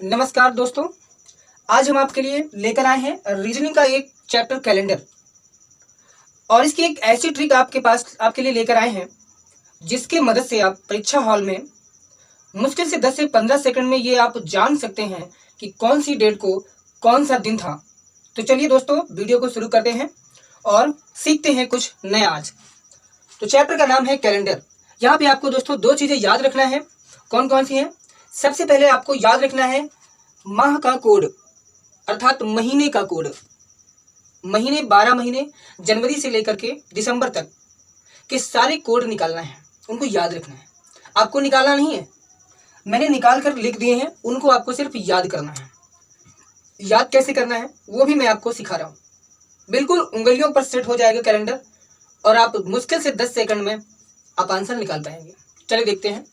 नमस्कार दोस्तों, आज हम आपके लिए लेकर आए हैं रीजनिंग का एक चैप्टर कैलेंडर और इसकी एक ऐसी ट्रिक आपके लिए लेकर आए हैं जिसके मदद से आप परीक्षा हॉल में मुश्किल से 10 से 15 सेकंड में ये आप जान सकते हैं कि कौन सी डेट को कौन सा दिन था। तो चलिए दोस्तों, वीडियो को शुरू करते हैं और सीखते हैं कुछ नया आज। तो चैप्टर का नाम है कैलेंडर। यहाँ पे आपको दोस्तों दो चीज़ें याद रखना है। कौन कौन सी हैं? सबसे पहले आपको याद रखना है माह का कोड अर्थात महीने का कोड। महीने 12 महीने जनवरी से लेकर के दिसंबर तक के सारे कोड निकालना है, उनको याद रखना है। आपको निकालना नहीं है, मैंने निकाल कर लिख दिए हैं, उनको आपको सिर्फ याद करना है। याद कैसे करना है वो भी मैं आपको सिखा रहा हूँ। बिल्कुल उंगलियों पर सेट हो जाएगा कैलेंडर और आप मुश्किल से 10 सेकंड में आप आंसर निकाल पाएंगे। चलिए देखते हैं।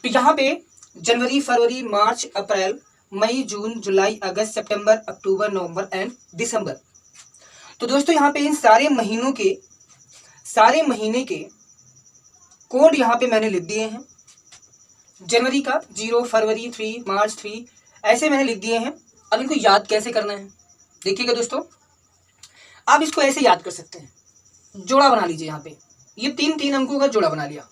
तो यहाँ पे जनवरी, फरवरी, मार्च, अप्रैल, मई, जून, जुलाई, अगस्त, सितंबर, अक्टूबर, नवंबर एंड दिसंबर। तो दोस्तों यहाँ पे इन सारे महीने के कोड यहाँ पे मैंने लिख दिए हैं। जनवरी का 0, फरवरी 3, मार्च 3 ऐसे मैंने लिख दिए हैं। अब इनको याद कैसे करना है देखिएगा दोस्तों। आप इसको ऐसे याद कर सकते हैं, जोड़ा बना लीजिए। यहाँ पे ये 3 अंकों का जोड़ा बना लिया,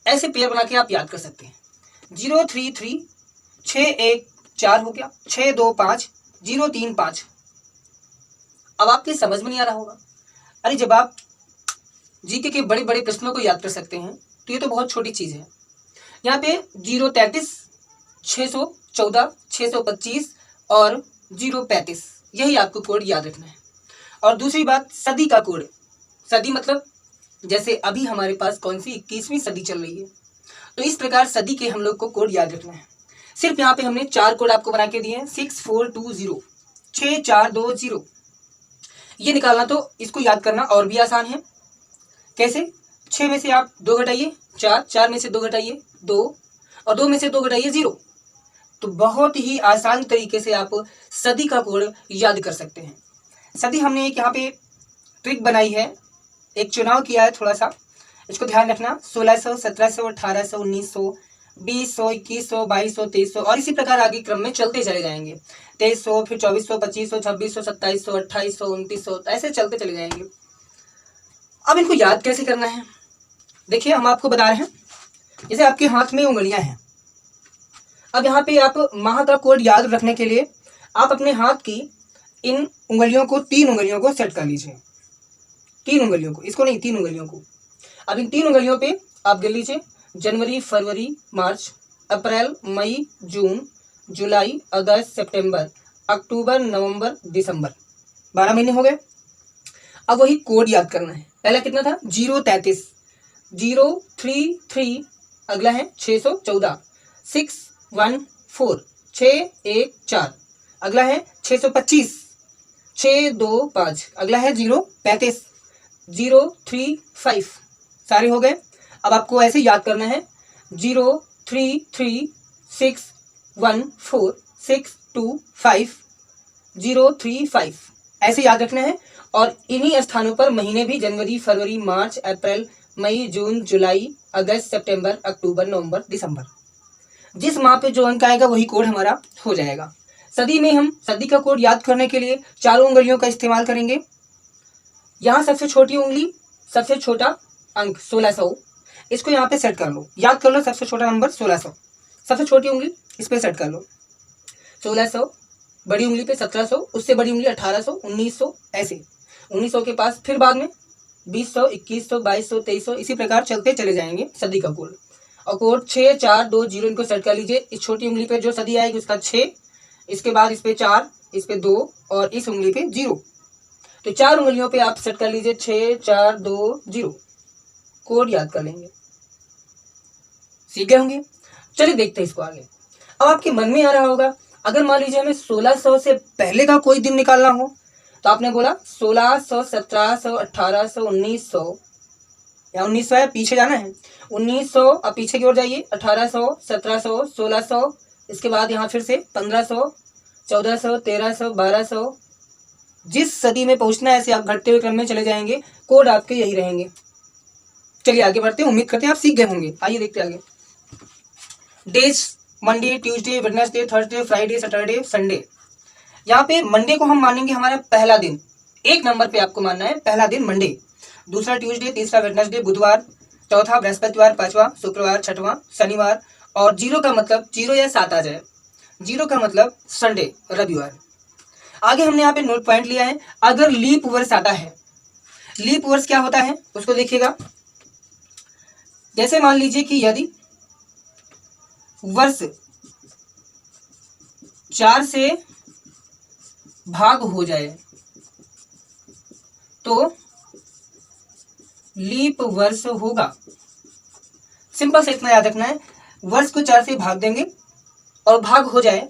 ऐसे पेयर बना के आप याद कर सकते हैं। 0 3 3 6 1 4 हो गया, 6 2 5 0 3 5। अब आपके समझ में नहीं आ रहा होगा, अरे जब आप जीके के बड़े बड़े प्रश्नों को याद कर सकते हैं तो ये तो बहुत छोटी चीज है। यहाँ पे 0 33 614 625 और 0 35 यही आपको कोड याद रखना है। और दूसरी बात, सदी का कोड। सदी मतलब जैसे अभी हमारे पास कौन सी 21वीं सदी चल रही है, तो इस प्रकार सदी के हम लोग को कोड याद रखना है। सिर्फ यहाँ पे हमने 4 कोड आपको बना के दिए हैं। 6 4 2 0 6 4 2 0 ये निकालना, तो इसको याद करना और भी आसान है। कैसे? 6 में से आप 2 घटाइए 4, 4 में से 2 घटाइए 2 और 2 में से 2 घटाइए 0। तो बहुत ही आसान तरीके से आप सदी का कोड याद कर सकते हैं। सदी हमने एक यहाँ पे ट्रिक बनाई है, एक चुनाव किया है थोड़ा सा, इसको ध्यान रखना। 1600 1700 1800 1900 2000 2100 2200 2300 और इसी प्रकार आगे क्रम में चलते चले जाएंगे। 2300 फिर 2400 2500 2600 2700 2800 2900 ऐसे चलते चले जाएंगे। अब इनको याद कैसे करना है देखिए, हम आपको बता रहे हैं। जैसे आपके हाथ में उंगलियां हैं, अब यहाँ पे आप माह का कोड याद रखने के लिए आप अपने हाथ की इन उंगलियों को 3 उंगलियों को सेट कर लीजिए। 3 उंगलियों को, इसको नहीं 3 उंगलियों को। अब इन 3 उंगलियों पे आप गिन लीजिए जनवरी, फरवरी, मार्च, अप्रैल, मई, जून, जुलाई, अगस्त, सितंबर, अक्टूबर, नवंबर, दिसंबर। 12 महीने हो गए। अब वही कोड याद करना है। पहला कितना था? 0 33 0 3 3, अगला है 614 6 1 4 6 1 4, अगला है 625 6 2 5, अगला है 0 35 0 3 5। सारे हो गए। अब आपको ऐसे याद करना है 0 3 3 6 1 4 6 2 5 0 3 5 ऐसे याद रखना है। और इन्हीं स्थानों पर महीने भी जनवरी, फरवरी, मार्च, अप्रैल, मई, जून, जुलाई, अगस्त, सितंबर, अक्टूबर, नवंबर, दिसंबर। जिस माह पे जो अंक आएगा वही कोड हमारा हो जाएगा। सदी में हम सदी का कोड याद करने के लिए 4 उंगलियों का इस्तेमाल करेंगे। यहाँ सबसे छोटी उंगली, सबसे छोटा अंक 1600, इसको यहाँ पे सेट कर लो, याद कर लो। सबसे छोटा नंबर 1600, सबसे छोटी उंगली इस पे सेट कर लो 1600, बड़ी उंगली पे 1700, उससे बड़ी उंगली 1800 1900 ऐसे। 1900 के पास फिर बाद में 2000 2100 2200 2300 इसी प्रकार चलते चले जाएंगे सदी का कोड। और कोड 6 4 2 0 इनको सेट कर लीजिए। इस छोटी उंगली पे जो सदी आएगी उसका 6, इसके बाद इस पे 4, इस पे 2 और इस उंगली पे 0। तो 4 उंगलियों पे आप सेट कर लीजिए 6 4 2 0, कोड याद कर लेंगे। सीख गए होंगे। चलिए देखते हैं इसको आगे। अब आपके मन में आ रहा होगा, अगर मान लीजिए हमें 1600 से पहले का कोई दिन निकालना हो, तो आपने बोला 1600 1700 1800 1900, या 1900 है पीछे जाना है 1900, अब पीछे की ओर जाइए 1800 1700 1600, इसके बाद यहाँ फिर से 1500 1400 1300 1200। जिस सदी में पहुंचना है ऐसे आप घटते हुए क्रम में चले जाएंगे, कोड आपके यही रहेंगे। चलिए आगे बढ़ते हैं, उम्मीद करते हैं आप सीख गए होंगे। आइए देखते हैं आगे। Days Monday, Tuesday, Wednesday, Thursday, Friday, Saturday, Sunday. यहाँ पे मंडे को हम मानेंगे हमारा पहला दिन, एक नंबर पे आपको मानना है पहला दिन मंडे, दूसरा ट्यूसडे, तीसरा वेडनेसडे, बुधवार, चौथा बृहस्पतिवार, पांचवा शुक्रवार, छठवां शनिवार, और जीरो का मतलब जीरो या 7 आ जाए, जीरो का मतलब संडे, रविवार। आगे हमने यहाँ पे नोट पॉइंट लिया है, अगर लीप वर्ष आता है, लीप वर्ष क्या होता है उसको देखिएगा। जैसे मान लीजिए कि यदि वर्ष 4 से भाग हो जाए तो लीप वर्ष होगा। सिंपल से इतना याद रखना है, वर्ष को 4 से भाग देंगे और भाग हो जाए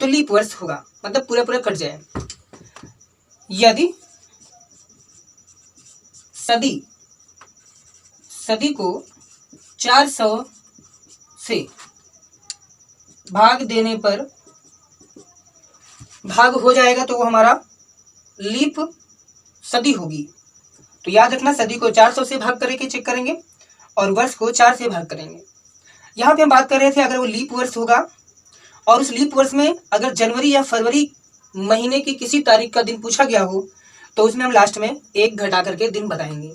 तो लीप वर्ष होगा, मतलब पूरा पूरा कट जाए। यदि सदी को 400 से भाग देने पर भाग हो जाएगा तो वो हमारा लीप सदी होगी। तो याद रखना, सदी को 400 से भाग करके चेक करेंगे और वर्ष को 4 से भाग करेंगे। यहाँ पे हम बात कर रहे थे अगर वो लीप वर्ष होगा और उस लीप वर्ष में अगर जनवरी या फरवरी महीने की किसी तारीख का दिन पूछा गया हो तो उसमें हम लास्ट में 1 घटा करके दिन बताएंगे।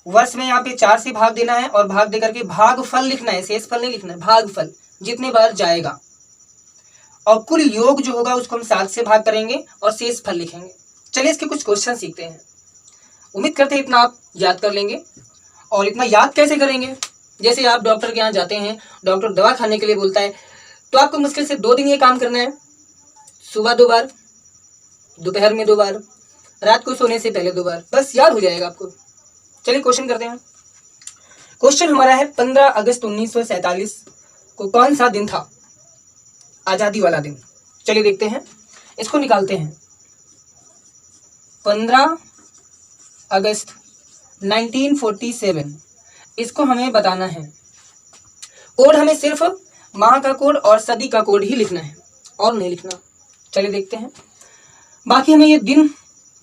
वर्ष में यहाँ पे 4 से भाग देना है और भाग दे करके भाग फल लिखना है, शेष फल नहीं लिखना है, भाग फल जितने बार जाएगा, और कुल योग जो होगा उसको हम 7 से भाग करेंगे और शेष फल लिखेंगे। चलिए इसके कुछ क्वेश्चन सीखते हैं। उम्मीद करते हैं इतना आप याद कर लेंगे। और इतना याद कैसे करेंगे, जैसे आप डॉक्टर के यहाँ जाते हैं, डॉक्टर दवा खाने के लिए बोलता है तो आपको मुश्किल से 2 दिन ये काम करना है, सुबह 2 बार, दोपहर में 2 बार, रात को सोने से पहले 2 बार, बस याद हो जाएगा आपको। चलिए क्वेश्चन करते हैं। क्वेश्चन हमारा है 15 अगस्त 1947 को कौन सा दिन था, आजादी वाला दिन। चलिए देखते हैं, इसको निकालते हैं। 15 अगस्त 1947, इसको हमें बताना है। कोड हमें सिर्फ माह का कोड और सदी का कोड ही लिखना है और नहीं लिखना। चलिए देखते हैं, बाकी हमें ये दिन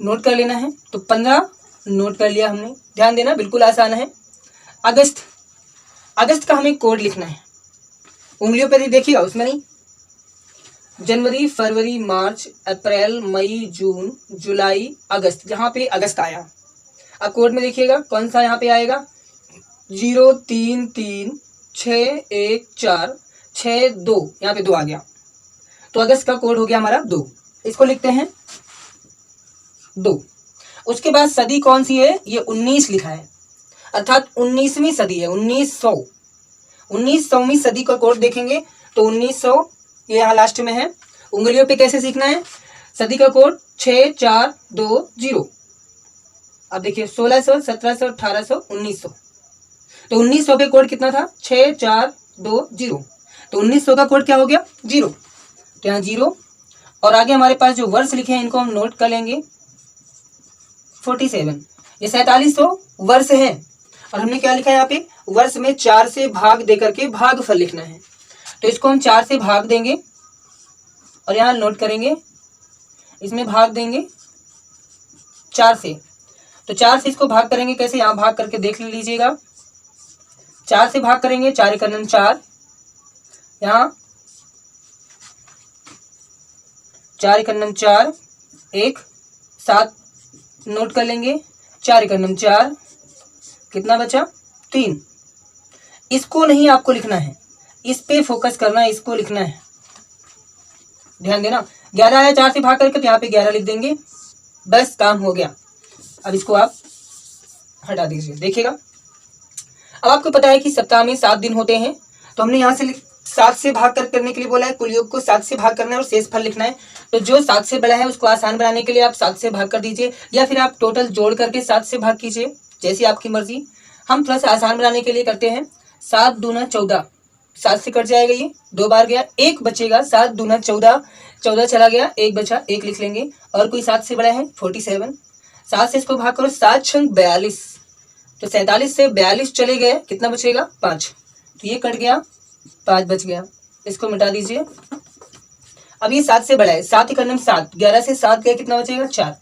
नोट कर लेना है। तो 15 नोट कर लिया हमने, ध्यान देना बिल्कुल आसान है। अगस्त का हमें कोड लिखना है, उंगलियों पर ही देखिएगा, उसमें नहीं। जनवरी, फरवरी, मार्च, अप्रैल, मई, जून, जुलाई, अगस्त, जहाँ पे अगस्त आया। अब कोड में देखिएगा कौन सा यहाँ पे आएगा, 0336146 2, यहाँ पे 2 आ गया, तो अगस्त का कोड हो गया हमारा 2। इसको लिखते हैं 2। उसके बाद सदी कौन सी है, ये 19 लिखा है, अर्थात 19वीं सदी है, 1900वीं सदी का कोड देखेंगे तो 1900 ये यहाँ लास्ट में है। उंगलियों पे कैसे सीखना है, सदी का कोड 6420। अब देखिए 1600, 1700, 1800, 1900, तो 1900 पे कोड कितना था, 6420, तो 1900 का कोड क्या हो गया, 0, तो यहाँ 0। और आगे हमारे पास जो वर्ष लिखे हैं इनको हम नोट कर लेंगे, 47, ये 4700 वर्ष है और हमने क्या लिखा है यहाँ पे, वर्ष में 4 से भाग दे करके भागफल लिखना है। तो इसको हम 4 से भाग देंगे और यहाँ नोट करेंगे, इसमें भाग देंगे 4 से, तो 4 से इसको भाग करेंगे कैसे, यहाँ भाग करके देख लीजिएगा। 4 से भाग करेंगे, 4 × 9 4, यहाँ 4 × 9 4, 1 7 नोट कर लेंगे, 4 × 9 4, कितना बचा, 3। इसको नहीं आपको लिखना है, इस पे फोकस करना है, इसको लिखना है, ध्यान देना। 11 आया 4 से भाग करके, तो यहाँ पे 11 लिख देंगे, बस काम हो गया। अब इसको आप हटा दीजिए, देखिएगा। अब आपको पता है कि सप्ताह में 7 दिन होते हैं, तो हमने यहाँ से 7 से भाग करने के लिए बोला है, कुल योग को 7 से भाग करना है और शेष फल लिखना है। तो जो 7 से बड़ा है उसको आसान बनाने के लिए आप 7 से भाग कर दीजिए, या फिर आप टोटल जोड़ करके 7 से भाग कीजिए, जैसी आपकी मर्जी। हम थोड़ा सा आसान बनाने के लिए करते हैं, 7 दूना 14, 7 से कट जाएगा, ये 2 बार गया, 1 बचेगा, 7 दूना 14, 14 चला गया, 1 बचा, 1 लिख लेंगे। और कोई 7 से बड़ा है, 47, 7 से इसको भाग करो, 7 × 42, तो 47 से 42 चले गए, कितना बचेगा, 5, तो ये कट गया, 5 बच गया, इसको मिटा दीजिए। अब ये 7 से बड़ा है, 7 × 9 7, 11 से 7 गया, कितना बचेगा, 4।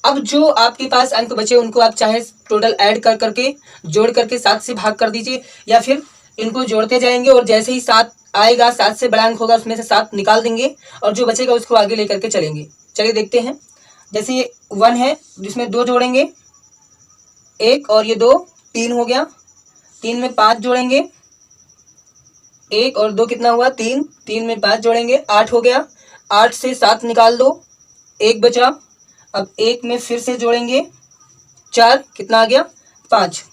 अब जो आपके पास अंक बचे उनको आप चाहे टोटल ऐड कर करके जोड़ करके 7 से भाग कर दीजिए, या फिर इनको जोड़ते जाएंगे और जैसे ही 7 आएगा, 7 से बड़ा अंक होगा उसमें से 7 निकाल देंगे और जो बचेगा उसको आगे लेकर के चलेंगे। चलिए देखते हैं। जैसे ये 1 है जिसमें 2 जोड़ेंगे, 1 और ये 2 3 हो गया। 3 में 5 जोड़ेंगे, 1 और 2 कितना हुआ 3, 3 में 5 जोड़ेंगे 8 हो गया। 8 से 7 निकाल दो, 1 बचा। अब 1 में फिर से जोड़ेंगे 4, कितना आ गया 5।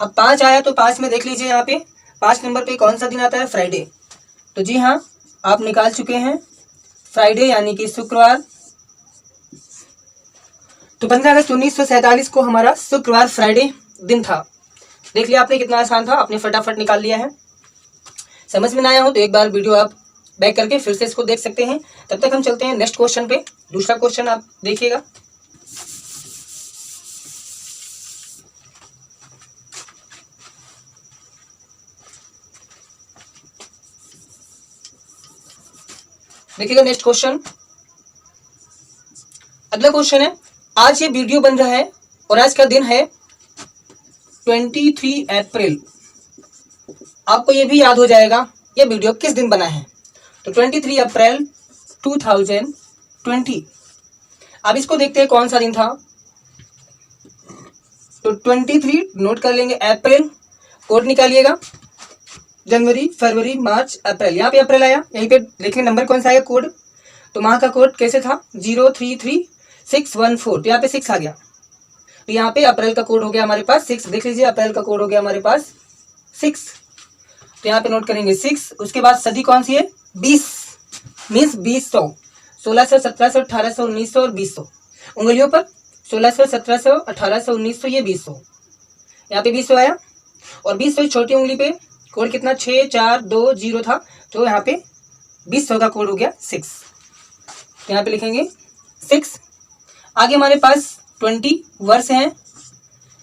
अब 5 आया तो 5 में देख लीजिए यहाँ पे 5 नंबर पे कौन सा दिन आता है, फ्राइडे। तो जी हाँ, आप निकाल चुके हैं फ्राइडे यानी कि शुक्रवार। तो 15 अगस्त 1947 को हमारा शुक्रवार फ्राइडे दिन था। देख लिया आपने कितना आसान था, आपने फटाफट निकाल लिया है। समझ में ना आया हो तो एक बार वीडियो आप बैक करके फिर से इसको देख सकते हैं। तब तक हम चलते हैं नेक्स्ट क्वेश्चन पे। दूसरा क्वेश्चन आप देखिएगा। देखिएगा नेक्स्ट क्वेश्चन। अगला क्वेश्चन है, आज ये वीडियो बन रहा है और आज का दिन है 23 अप्रैल। आपको ये भी याद हो जाएगा ये वीडियो किस दिन बना है। तो 23 अप्रैल 2020। अब इसको देखते हैं कौन सा दिन था। तो 23 नोट कर लेंगे, अप्रैल कोड निकालिएगा, जनवरी फरवरी मार्च अप्रैल। यहाँ पे अप्रैल आया, यहीं पे देखिए नंबर कौन सा आया कोड। तो माह का कोड कैसे था 033614। तो यहाँ पे 6 आ गया। तो यहाँ पे अप्रैल का कोड हो गया हमारे पास 6। देख लीजिए अप्रैल का कोड हो गया हमारे पास 6। तो यहाँ पे नोट करेंगे 6। उसके बाद सदी कौन सी है 20 मीन्स 2000, 1600 1700 1800 1900 और 2000। उंगलियों पर 1600 1700 1800 1900 ये 2000। यहाँ पे 2000 आया और 2000 छोटी उंगली पे कोड कितना 6420 था। तो यहाँ पे 2000 का कोड हो गया 6। यहाँ पे लिखेंगे 6। आगे हमारे पास 20 वर्ष हैं।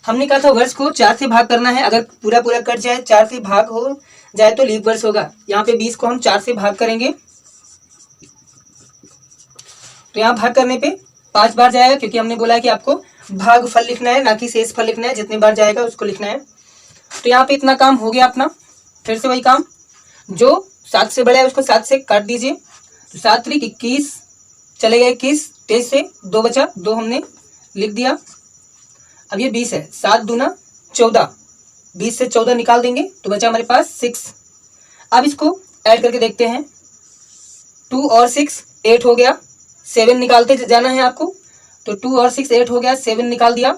हमने कहा था वर्ष को 4 से भाग करना है। अगर पूरा पूरा कट जाए 4 से भाग हो जाए तो लीप वर्ष होगा। यहाँ पे 20 को हम 4 से भाग करेंगे तो यहाँ भाग करने पे 5 बार जाएगा, क्योंकि हमने बोला है कि आपको भाग फल लिखना है ना कि शेष फल लिखना है। जितने बार जाएगा उसको लिखना है। तो यहाँ पे इतना काम हो गया अपना। फिर से वही काम, जो 7 से बड़ा है उसको 7 से काट दीजिए। तो 7 त्रिक 21 चले गए 21, 23 से 2 बचा, 2 हमने लिख दिया। अब ये 20 है, 7 दूना 14, 20 से 14 निकाल देंगे तो बचा हमारे पास 6। अब इसको ऐड करके देखते हैं। 2 और 6 8 हो गया, 7 निकालते जाना है आपको। तो 2 और 6 8 हो गया, 7 निकाल दिया,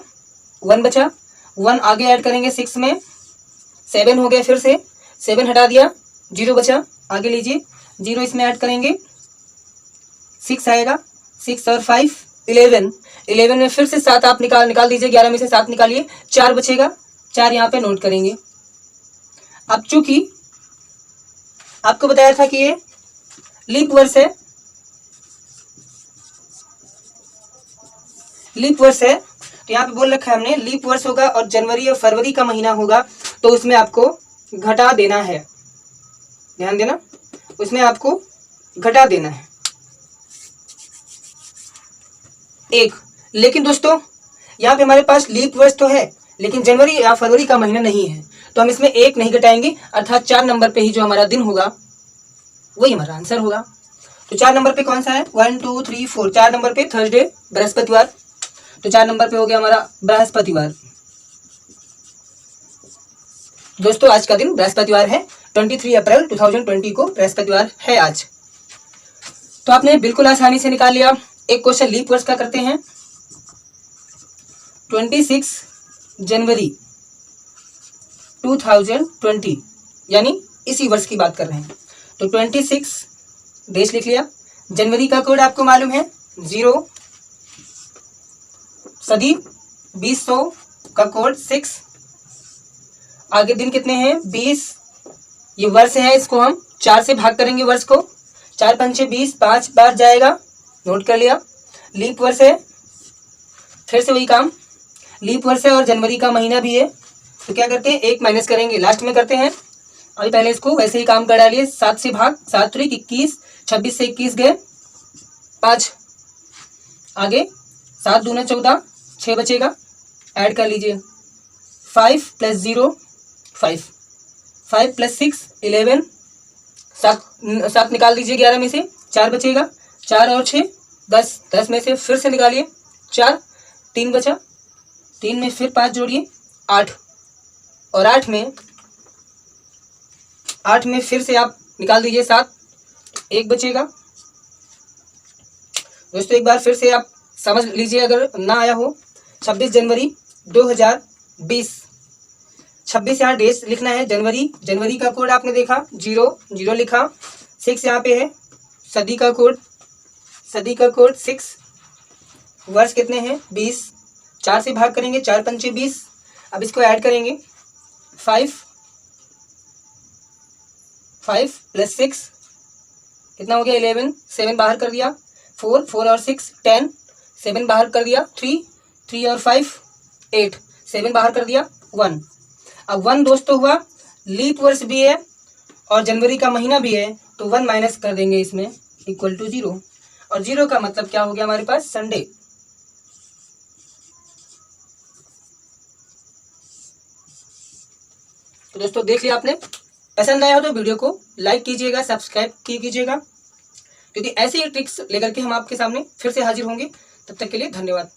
1 बचा। 1 आगे ऐड करेंगे 6 में, 7 हो गया, फिर से 7 हटा दिया, 0 बचा। आगे लीजिए 0 इसमें ऐड करेंगे, 6 आएगा, 6 और 5 11। 11 में फिर से 7 आप निकाल दीजिए, 11 में से 7 निकालिए, 4 बचेगा। 4 यहाँ पे नोट करेंगे। अब चूंकि आपको बताया था कि ये लीप वर्ष है, लीप वर्ष है तो यहाँ पे बोल रखा है हमने लीप वर्ष होगा और जनवरी और फरवरी का महीना होगा तो उसमें आपको घटा देना है। ध्यान देना, उसमें आपको घटा देना है 1। लेकिन दोस्तों यहाँ पे हमारे पास लीप वर्ष तो है लेकिन जनवरी या फरवरी का महीना नहीं है, तो हम इसमें 1 नहीं घटाएंगे, अर्थात 4 नंबर पे ही जो हमारा दिन होगा वही हमारा आंसर होगा। तो 4 नंबर पे कौन सा है 1 2 3 4। 4 नंबर पे थर्सडे बृहस्पतिवार। तो 4 नंबर पे हो गया हमारा बृहस्पतिवार। दोस्तों आज का दिन बृहस्पतिवार है, 23 अप्रैल 2020 को बृहस्पतिवार है आज। तो आपने बिल्कुल आसानी से निकाल लिया। एक क्वेश्चन लीप वर्ष का करते हैं। 26 जनवरी 2020 यानी इसी वर्ष की बात कर रहे हैं। तो 26 देश लिख लिया। जनवरी का कोड आपको मालूम है 0, सदी 2000 का कोड 6। आगे दिन कितने हैं 20। ये वर्ष है, इसको हम 4 से भाग करेंगे वर्ष को। 4 पंचे 20, 5 बार जाएगा, नोट कर लिया। लीप वर्ष है, फिर से वही काम, लीप वर्ष है और जनवरी का महीना भी है। तो क्या करते हैं 1 माइनस करेंगे, लास्ट में करते हैं। अभी पहले इसको वैसे ही काम कर डालिए। 7 से भाग, 7 त्रिक 21, 26 से 21 गए 5। आगे 7 दूना 14, 6 बचेगा, ऐड कर लीजिए 5 + 0 5। 5 + 6 11, 7 निकाल दीजिए 11 में से, 4 बचेगा, 4 और 6 10, 10 में से फिर से निकालिए 4, 3 बचा, 3 में फिर 5 जोड़िए 8, और 8 में फिर से आप निकाल दीजिए 7, 1 बचेगा। दोस्तों एक बार फिर से आप समझ लीजिए अगर ना आया हो। 26 जनवरी 2020, 26 यहाँ डेज लिखना है, जनवरी का कोड आपने देखा 0 लिखा, 6 यहाँ पे है, सदी का कोड 6, वर्ष कितने हैं 20, 4 से भाग करेंगे, 4 पंचे 20, अब इसको ऐड करेंगे 5 + 6 कितना हो गया 11, 7 बाहर कर दिया, 4 और 6 10, 7 बाहर कर दिया, 3 और 5 8, 7 बाहर कर दिया 1। अब 1 दोस्तों हुआ लीप वर्ष भी है और जनवरी का महीना भी है, तो 1 माइनस कर देंगे इसमें इक्वल टू 0, और 0 का मतलब क्या हो गया हमारे पास संडे। तो दोस्तों देख लिया आपने, पसंद आया हो तो वीडियो को लाइक कीजिएगा, सब्सक्राइब कीजिएगा, क्योंकि ऐसे ही ट्रिक्स लेकर के हम आपके सामने फिर से हाजिर होंगे। तब तक के लिए धन्यवाद।